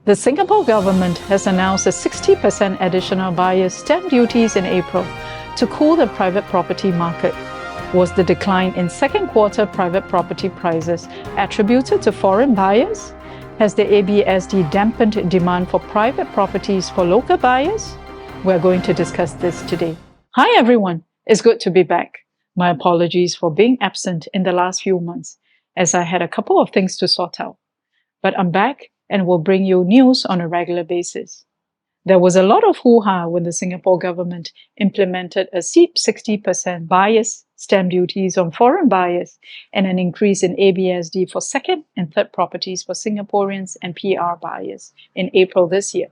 The Singapore government has announced a 60% additional buyer's stamp duties in April to cool the private property market. Was the decline in second quarter private property prices attributed to foreign buyers? Has the ABSD dampened demand for private properties for local buyers? We're going to discuss this today. Hi everyone, it's good to be back. My apologies for being absent in the last few months, as I had a couple of things to sort out. But I'm back and will bring you news on a regular basis. There was a lot of hoo-ha when the Singapore government implemented a steep 60% buyer's stamp duties on foreign buyers and an increase in ABSD for second and third properties for Singaporeans and PR buyers in April this year.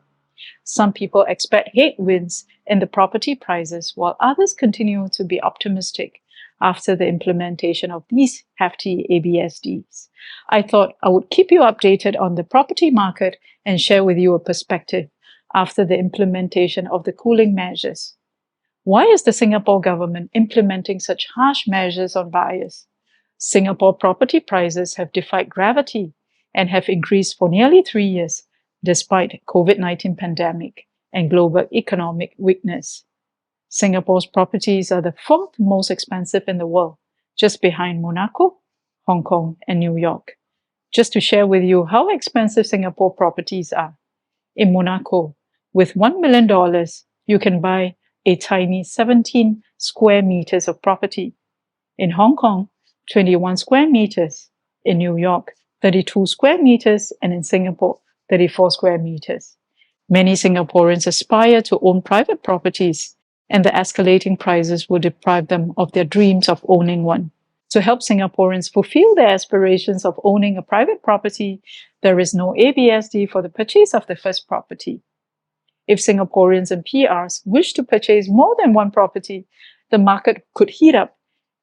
Some people expect headwinds in the property prices, while others continue to be optimistic after the implementation of these hefty ABSDs. I thought I would keep you updated on the property market and share with you a perspective after the implementation of the cooling measures. Why is the Singapore government implementing such harsh measures on buyers? Singapore property prices have defied gravity and have increased for nearly 3 years, despite COVID-19 pandemic and global economic weakness. Singapore's properties are the fourth most expensive in the world, just behind Monaco, Hong Kong, and New York. Just to share with you how expensive Singapore properties are. In Monaco, with $1 million, you can buy a tiny 17 square meters of property. In Hong Kong, 21 square meters. In New York, 32 square meters. And in Singapore, 34 square meters. Many Singaporeans aspire to own private properties, and the escalating prices will deprive them of their dreams of owning one. To help Singaporeans fulfill their aspirations of owning a private property, there is no ABSD for the purchase of the first property. If Singaporeans and PRs wish to purchase more than one property, the market could heat up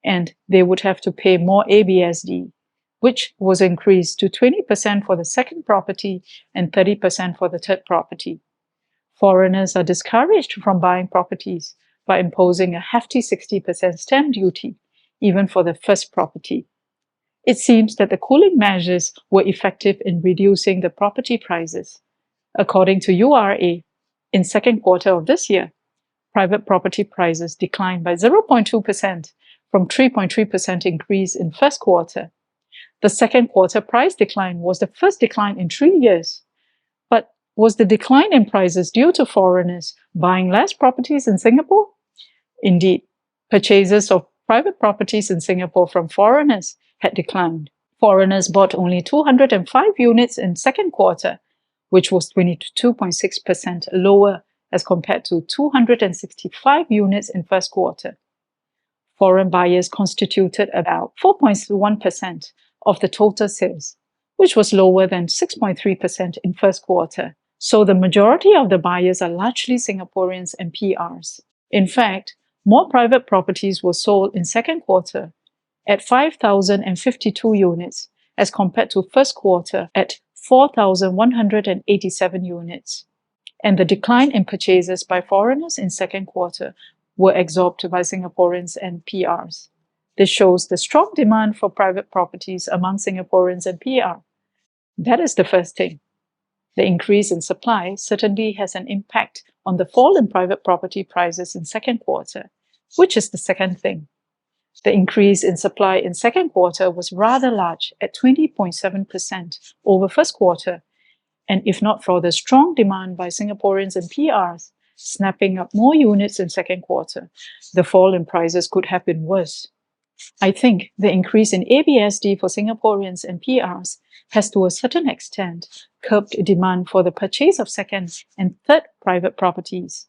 and they would have to pay more ABSD, which was increased to 20% for the second property and 30% for the third property. Foreigners are discouraged from buying properties by imposing a hefty 60% stamp duty, even for the first property. It seems that the cooling measures were effective in reducing the property prices. According to URA, in second quarter of this year, private property prices declined by 0.2% from 3.3% increase in first quarter. The second quarter price decline was the first decline in 3 years. But was the decline in prices due to foreigners buying less properties in Singapore? Indeed, purchases of private properties in Singapore from foreigners had declined. Foreigners bought only 205 units in second quarter, which was 22.6% lower as compared to 265 units in first quarter. Foreign buyers constituted about 4.1% of the total sales, which was lower than 6.3% in first quarter. So the majority of the buyers are largely Singaporeans and PRs. In fact, more private properties were sold in second quarter at 5,052 units as compared to first quarter at 4,187 units. And the decline in purchases by foreigners in second quarter were absorbed by Singaporeans and PRs. This shows the strong demand for private properties among Singaporeans and PR. That is the first thing. The increase in supply certainly has an impact on the fall in private property prices in second quarter, which is the second thing. The increase in supply in second quarter was rather large at 20.7% over first quarter, and if not for the strong demand by Singaporeans and PRs snapping up more units in second quarter, the fall in prices could have been worse. I think the increase in ABSD for Singaporeans and PRs has to a certain extent curbed demand for the purchase of second and third private properties.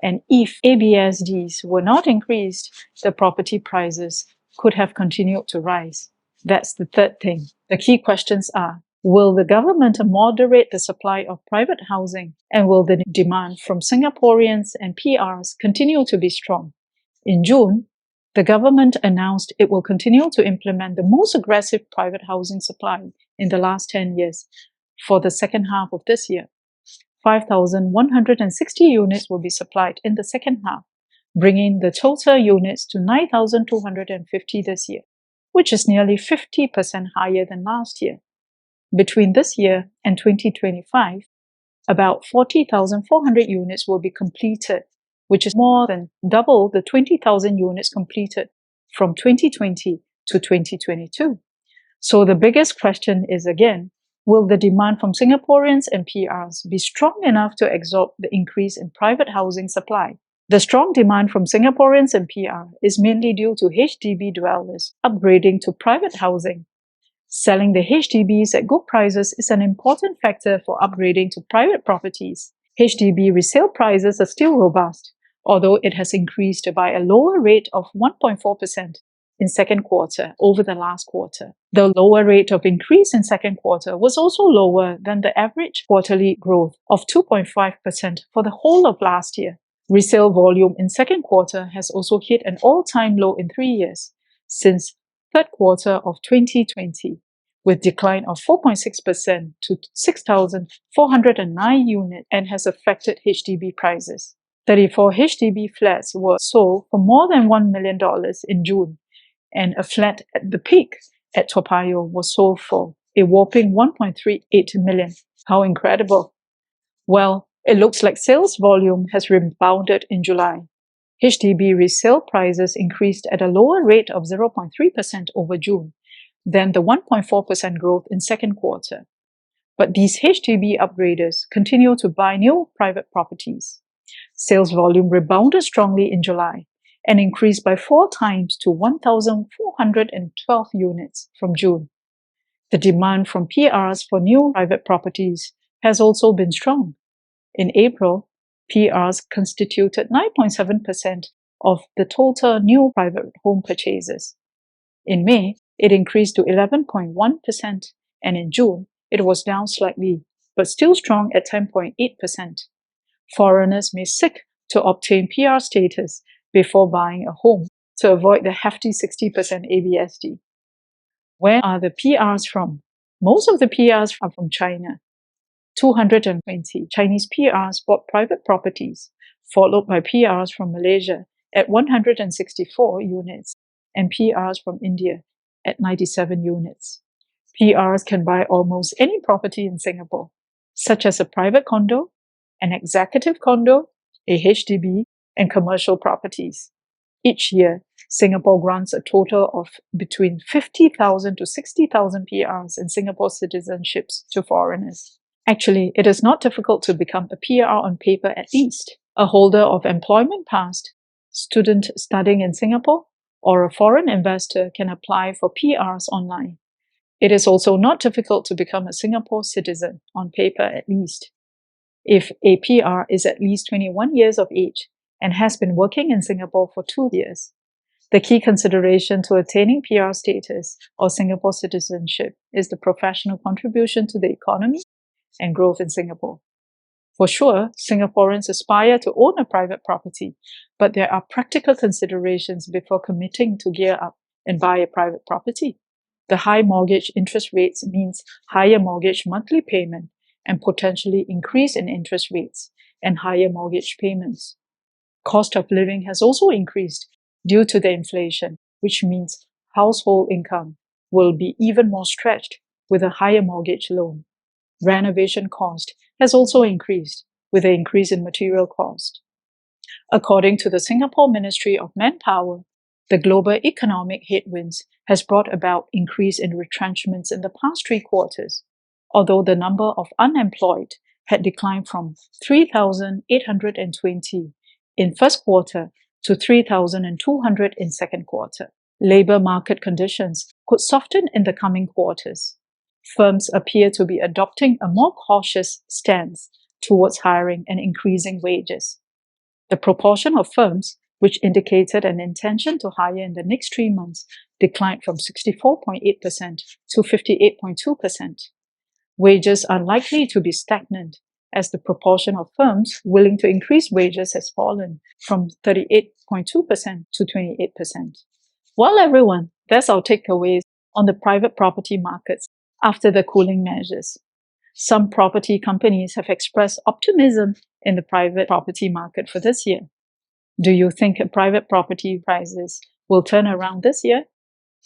And if ABSDs were not increased, the property prices could have continued to rise. That's the third thing. The key questions are, will the government moderate the supply of private housing, and will the demand from Singaporeans and PRs continue to be strong? In June, the government announced it will continue to implement the most aggressive private housing supply in the last 10 years for the second half of this year. 5,160 units will be supplied in the second half, bringing the total units to 9,250 this year, which is nearly 50% higher than last year. Between this year and 2025, About 40,400 units will be completed, which is more than double the 20,000 units completed from 2020 to 2022. So the biggest question is again, will the demand from Singaporeans and PRs be strong enough to absorb the increase in private housing supply? The strong demand from Singaporeans and PR is mainly due to HDB dwellers upgrading to private housing. Selling the HDBs at good prices is an important factor for upgrading to private properties. HDB resale prices are still robust, although it has increased by a lower rate of 1.4% in second quarter over the last quarter. The lower rate of increase in second quarter was also lower than the average quarterly growth of 2.5% for the whole of last year. Resale volume in second quarter has also hit an all-time low in 3 years, since third quarter of 2020, with decline of 4.6% to 6,409 units and has affected HDB prices. 34 HDB flats were sold for more than $1 million in June, and a flat at the peak at Toa Payoh was sold for a whopping $1.38 million. How incredible! Well, it looks like sales volume has rebounded in July. HDB resale prices increased at a lower rate of 0.3% over June than the 1.4% growth in second quarter. But these HDB upgraders continue to buy new private properties. Sales volume rebounded strongly in July and increased by 4 times to 1,412 units from June. The demand from PRs for new private properties has also been strong. In April, PRs constituted 9.7% of the total new private home purchases. In May, it increased to 11.1%, and in June, it was down slightly, but still strong at 10.8%. Foreigners may seek to obtain PR status before buying a home to avoid the hefty 60% ABSD. Where are the PRs from? Most of the PRs are from China. 220 Chinese PRs bought private properties, followed by PRs from Malaysia at 164 units and PRs from India at 97 units. PRs can buy almost any property in Singapore, such as a private condo, an executive condo, a HDB, and commercial properties. Each year, Singapore grants a total of between 50,000 to 60,000 PRs and Singapore citizenships to foreigners. Actually, it is not difficult to become a PR on paper at least. A holder of employment pass, student studying in Singapore, or a foreign investor can apply for PRs online. It is also not difficult to become a Singapore citizen on paper at least. If a PR is at least 21 years of age and has been working in Singapore for 2 years. The key consideration to attaining PR status or Singapore citizenship is the professional contribution to the economy and growth in Singapore. For sure, Singaporeans aspire to own a private property, but there are practical considerations before committing to gear up and buy a private property. The high mortgage interest rates means higher mortgage monthly payment and potentially increase in interest rates and higher mortgage payments. Cost of living has also increased due to the inflation, which means household income will be even more stretched with a higher mortgage loan. Renovation cost has also increased with the increase in material cost. According to the Singapore Ministry of Manpower, the global economic headwinds has brought about increase in retrenchments in the past 3 quarters, although the number of unemployed had declined from 3,820 in first quarter to 3,200 in second quarter. Labor market conditions could soften in the coming quarters. Firms appear to be adopting a more cautious stance towards hiring and increasing wages. The proportion of firms which indicated an intention to hire in the next 3 months declined from 64.8% to 58.2%. Wages are likely to be stagnant as the proportion of firms willing to increase wages has fallen from 38.2% to 28%. Well, everyone, that's our takeaways on the private property markets after the cooling measures. Some property companies have expressed optimism in the private property market for this year. Do you think private property prices will turn around this year?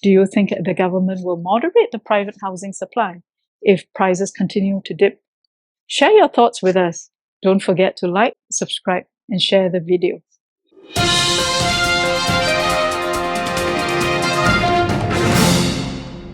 Do you think the government will moderate the private housing supply if prices continue to dip? Share your thoughts with us. Don't forget to like, subscribe, and share the video.